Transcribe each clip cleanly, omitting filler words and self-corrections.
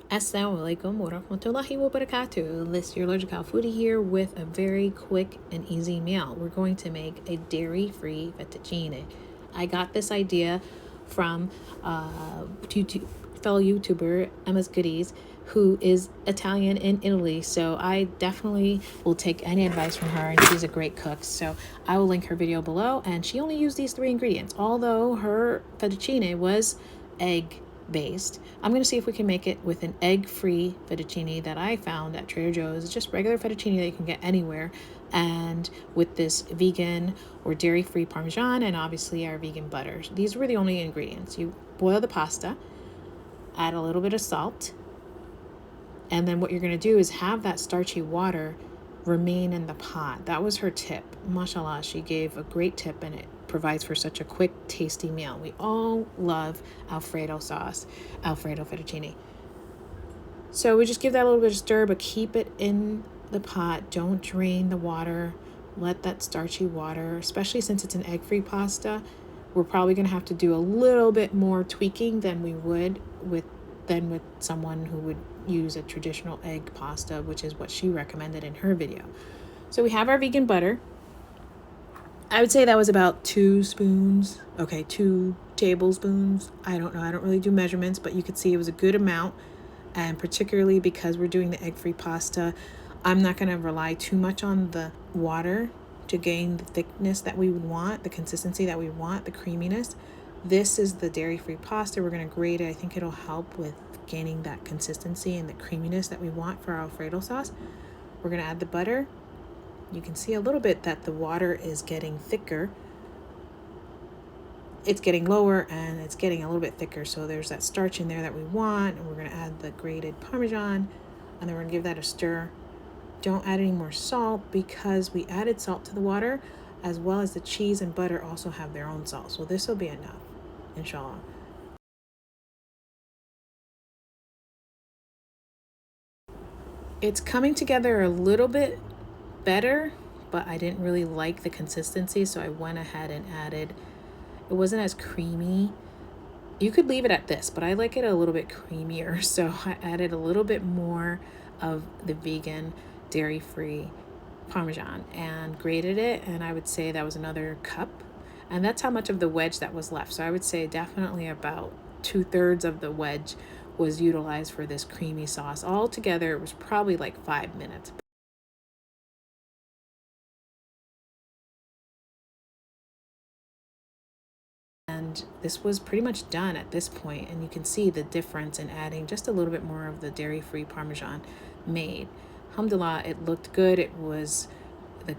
Assalamu alaikum wa rahmatullahi wa barakatuh. This is your Allergic Cow Foodie here with a very quick and easy meal. We're going to make a dairy-free fettuccine. I got this idea from fellow YouTuber Emma's Goodies, who is Italian in Italy. So I definitely will take any advice from her, and she's a great cook. So I will link her video below, and she only used these 3 ingredients, although her fettuccine was egg based. I'm going to see if we can make it with an egg-free fettuccine that I found at Trader Joe's. It's just regular fettuccine that you can get anywhere, and with this vegan or dairy-free Parmesan and obviously our vegan butter. These were the only ingredients. You boil the pasta, add a little bit of salt, and then what you're going to do is have that starchy water remain in the pot. That was her tip. Mashallah, she gave a great tip, and it provides for such a quick, tasty meal. We all love Alfredo sauce, Alfredo fettuccine. So we just give that a little bit of stir, but keep it in the pot. Don't drain the water. Let that starchy water, especially since it's an egg-free pasta, we're probably going to have to do a little bit more tweaking than we would with someone who would use a traditional egg pasta, which is what she recommended in her video. So we have our vegan butter. I would say that was about 2 spoons. Okay, 2 tablespoons. I don't know. I don't really do measurements, but you could see it was a good amount. And particularly because we're doing the egg-free pasta, I'm not going to rely too much on the water to gain the thickness that we would want, the consistency that we want, the creaminess. This is the dairy-free pasta. We're going to grate it. I think it'll help with gaining that consistency and the creaminess that we want for our Alfredo sauce. We're going to add the butter. You can see a little bit that the water is getting thicker. It's getting lower and it's getting a little bit thicker. So there's that starch in there that we want. And we're going to add the grated Parmesan, and then we're going to give that a stir. Don't add any more salt because we added salt to the water, as well as the cheese and butter also have their own salt. So this will be enough, inshallah. It's coming together a little bit better, but I didn't really like the consistency, so I went ahead and added, it wasn't as creamy. You could leave it at this, but I like it a little bit creamier, so I added a little bit more of the vegan dairy-free Parmesan and grated it, and I would say that was another cup, and that's how much of the wedge that was left. So I would say definitely about 2/3 of the wedge was utilized for this creamy sauce. Altogether, it was probably like 5 minutes. And this was pretty much done at this point, and you can see the difference in adding just a little bit more of the dairy-free Parmesan made. Alhamdulillah, it looked good. It was the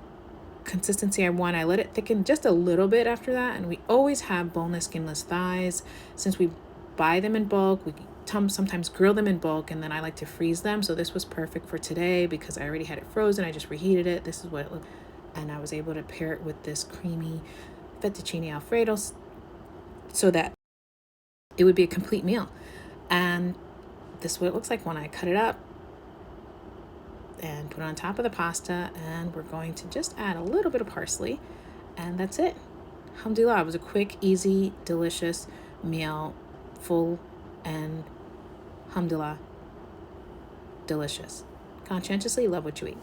consistency I want. I let it thicken just a little bit after that, and we always have boneless, skinless thighs. Since we buy them in bulk, we sometimes grill them in bulk, and then I like to freeze them. So this was perfect for today because I already had it frozen. I just reheated it. This is what it looked, and I was able to pair it with this creamy fettuccine Alfredo so that it would be a complete meal. And this is what it looks like when I cut it up and put it on top of the pasta. And we're going to just add a little bit of parsley, and that's it. Alhamdulillah, it was a quick, easy, delicious meal, full, and alhamdulillah, delicious. Conscientiously love what you eat.